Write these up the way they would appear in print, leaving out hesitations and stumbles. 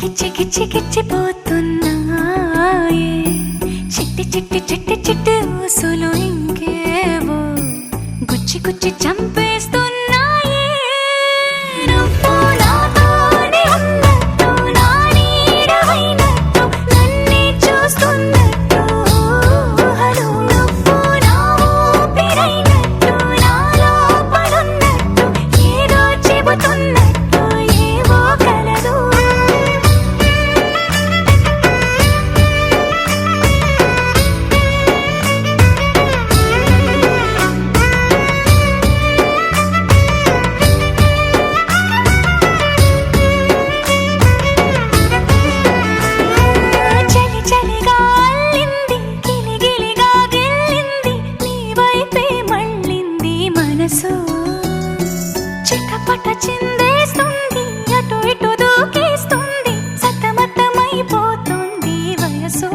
కిచ్చి కిచ్చి కిచ్చిపోతున్నాయే చిట్టి చిట్టి చిట్టి చిట్టి ఊసులు ఇంకేవో గుచ్చి గుచ్చి చంపేస్తున్నాయే నువ్వు నాతోనే ఉన్నట్టు నా నీడవైనట్టు నన్నే చూస్తున్నట్టు ఊహలు నువ్వు నా ఊపిరైనట్టు నాలో పడున్నట్టు ఏదో చెబుతున్నట్టు ఏవో కలదు చలి చలిగా అల్లింది గిలిగిలిగా గిల్లింది నీ వైపే మళ్ళింది మనసు చిటపట చిందేస్తుంది అటు ఇటు దూకేస్తుంది సతమతమైపోతుంది వయసు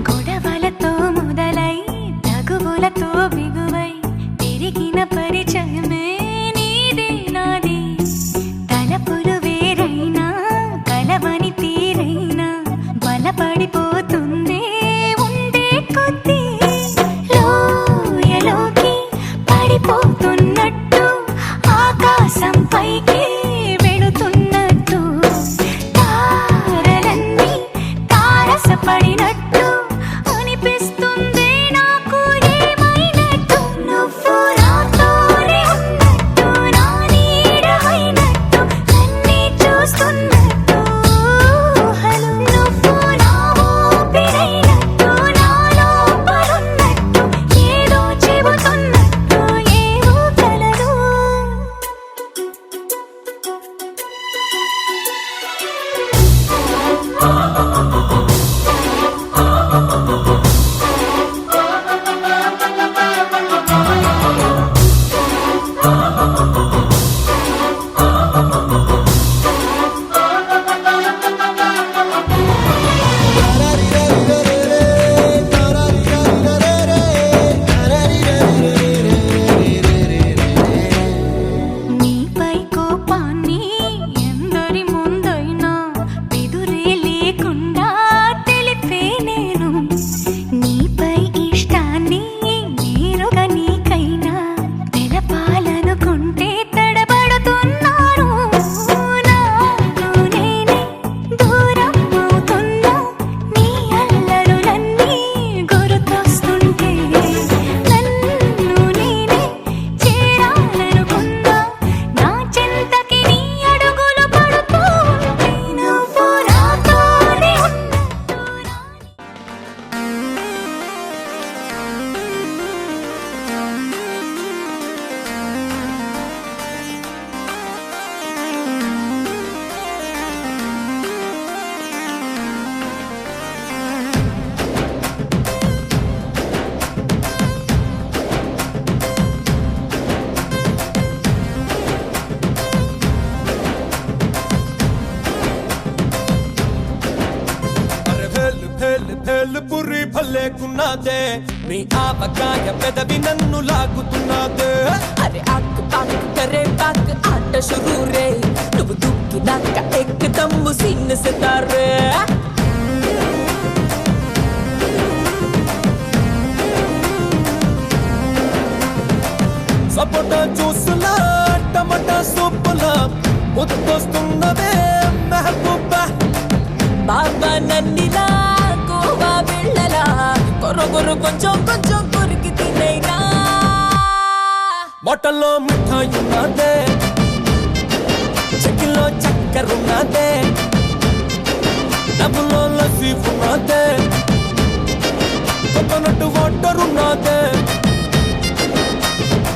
గొడవలతో మొదలై తగువులతో బిగువై పెరిగిన పరిచయమే నీదే నాది తలపులు వేరైనా కలవని తీరైనా బలపడిపోతుందే ఉండే కొద్దీ లోయలోకి పడిపోతున్నట్టు ఆకాశం పైకి వెళుతున్నట్టు తారలన్నీ తారసపడినట్టు అనిపిస్తుంది నాకు ఏమైనట్టు నువ్వు నాతోనే ఉన్నట్టు నా నీడవైనట్టు నన్నే చూస్తున్నట్టు ఊహలు నువ్వు నా ఊపిరైనట్టు నాలో పడున్నట్టు ఏదో చెబుతున్నట్టు ఏవో కలదు నీపై కోపాన్ని ఎందరి ముందైనా ఎదురే లేకుండా తెలిపే నేను నీపై ఇష్టాన్ని నేరుగా నీకైనా తెలపాలనుకుంటే తడబడుతున్నాను నాకు నేనే దూరం అవుతున్నా నీ అల్లరులన్నీ గుర్తొస్తుంటే నన్ను నేనే చేరాలనుకున్నా నా చెంతకి నీ అడుగులు పడుతూ ఉంటే నువ్వు నాతోనే ఉన్నట్టు అరే భేలు భేలు భేలు పురి భలేకున్నాదే నీ ఆవకాయ పెదవి నన్ను లాగుతున్నాదే అరే ఆకు పాకు కరే పాకు ఆట షురూ రే నువ్వు దుక్కినాక ఎక్కదమ్ము సీన్ సితారే సపోటా జ్యూసులా టమాటా సూపులా ముద్దొస్తున్నదే మెహబూబా బాబా నన్నిలా గోవా వెళ్ళలా కొరగొరు కొంచెం కొంచెం కొరికి తినేగా బొట్టల్లో మిఠాయి ఉన్నదే చెక్కిలో చక్కెర ఉన్నదే డబ్బులో లస్సీ ఉన్నదే కోకోనట్ వాటర్ ఉన్నదే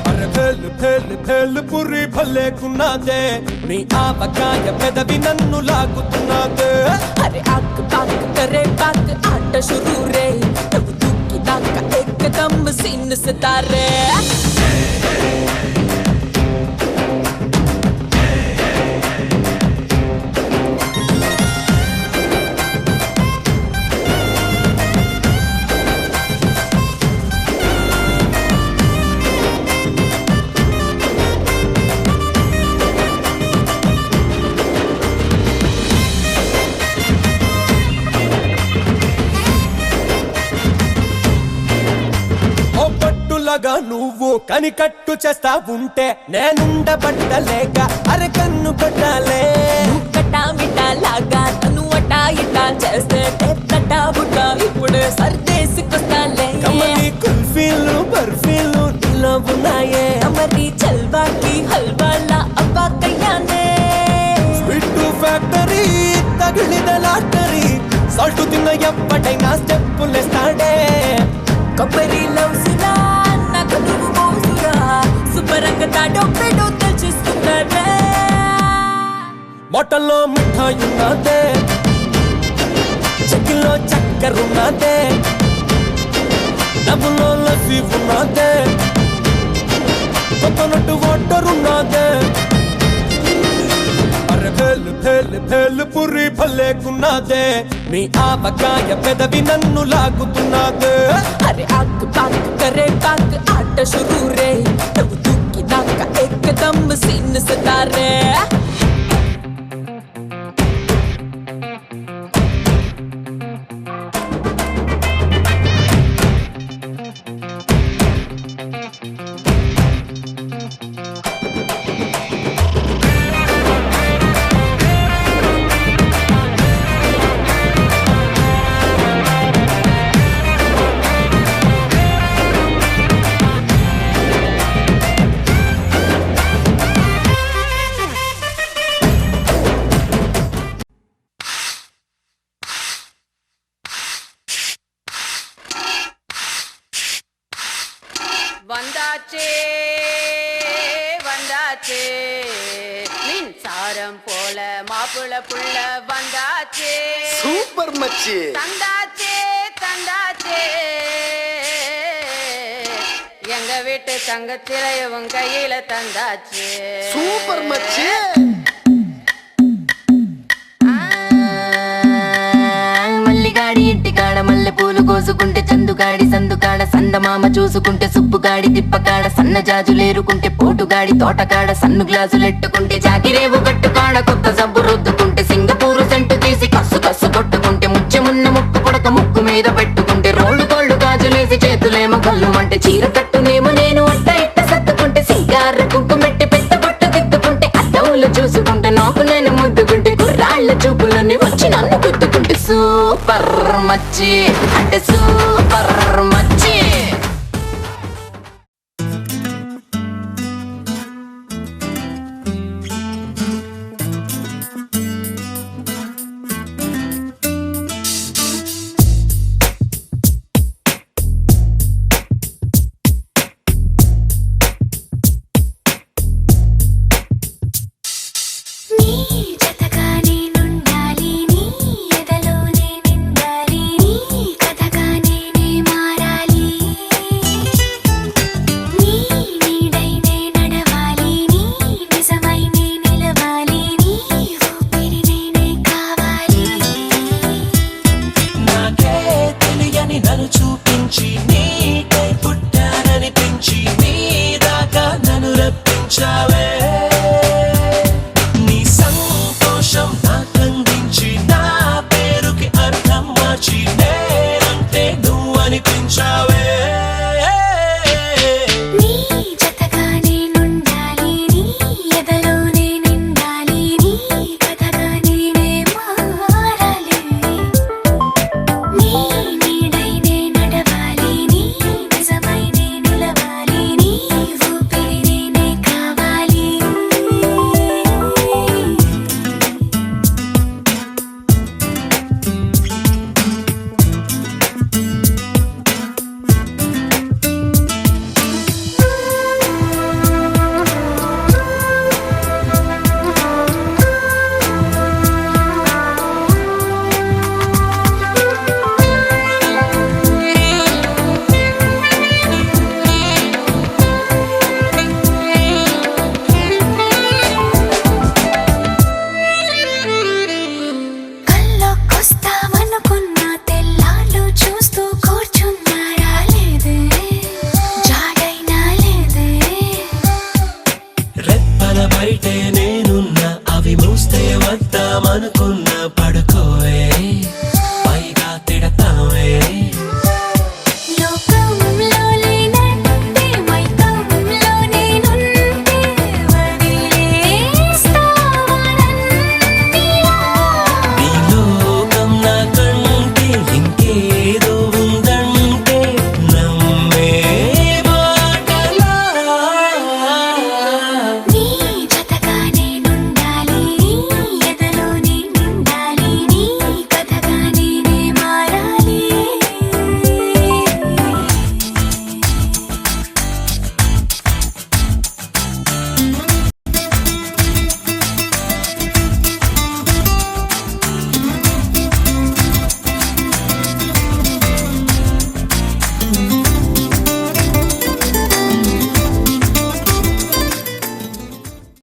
అరే భేలు భేలు భేలు పురి భలేకున్నదే నీ ఆవకాయ పెదవి నన్ను లాగుతున్నదే అరే ఆక్ పాక్ కరే పాక్ ఆట షురూ రే నువ్వు దూకినాక ఏకదమ్ సీన్ సితారే ఓ పట్టులగా నువ్వు కనికట్టు చేస్తా ఉంటే నేనుండబట్టలేక అరకన్ను కొట్టాలే కటా మిటా లాగా తను అటా ఇటా చేస్తే తటా బుటా ఇప్పుడు సర్దేసుకొస్తాలే కమలి కుల్ఫీలు బర్ఫీలు నీలో ఉన్నాయే మరి చల్వాకి హల్వాలా అబ్బా కయ్యానే స్వీట్ ఫ్యాక్టరీ తగిలిన లాటరీ సాల్ట్ తిన్న ఎప్పటైనా స్టెప్పులేస్తాడే కొబ్బరి లౌసులా నాకు నువ్వు మోసురా సుబ్బరంగ తాడో పెడో తెలుసుకుంటాడే బాటల్లో మిఠాయి ఉన్నదే చెక్కిలో చక్కెర ఉన్నదే డబ్బులో లస్సీ ఉన్నదే కొత్తనట్టు వాటర్ ఉన్నదే అరే భేలు భేలు భేలు పురి భలేకున్నదే నీ ఆవకాయ పెదవి నన్ను లాగుతున్నదే అరే ఆక్ పాక్ కరే పాక్ ఆట షురూ రే నువ్వు దూకినాక ఏకదమ్ సీన్ సితారే வந்தாச்சே வந்தாச்சே மின்சாரம் போல மாப்பிள புள்ள வந்தாச்சே சூப்பர் மச்சி தந்தாச்சே தந்தாச்சே எங்க வீட்டு தங்கச்சிலைய உன் கையில தந்தாச்சே சூப்பர் மச்சி మల్లిగాడి ఇంటికాడ మల్లె పూలు కోసుకుంటే చందుగాడి సందుకాడ సందమామ చూసుకుంటే సుబ్బుగాడి తిప్పకాడ సన్న జాజులేరుకుంటే పోటుగాడి తోటకాడ సన్ను గ్లాసులెట్టుకుంటే జాగిరేవు కట్టుకాడ కొత్త సబ్బు రుద్దుకుంటే సింగపూరు సెంటు తీసి కస్సు కస్సు కొట్టుకుంటే ముచ్చెమున్న ముక్కు పొడక ముక్కు మీద పెట్టుకుంటే రోళ్ళు కోళ్ళు గాజులేసి చేతులేమో గల్లుమంటే చీర కట్టునేమో నేను అట్ట ఇట్ట సత్తుకుంటే సింగార కుంకుమెట్టి పెద్ద బొట్టు దిద్దుకుంటే అద్దవులు చూసుకుంటే నాకు నేను ముద్దుకుంటే కుర్రాళ్ళ చూపులని వచ్చి నన్ను గుద్దుకుంటే సూపర్ మచ్చి అంటే సూపర్ మచ్చి నీ జతగా నేనుండాలి నీ ఎదలో నే నిండాలి నీ కథగా నేనే మారాలి వస్తే వద్దామనుకున్న పడుకో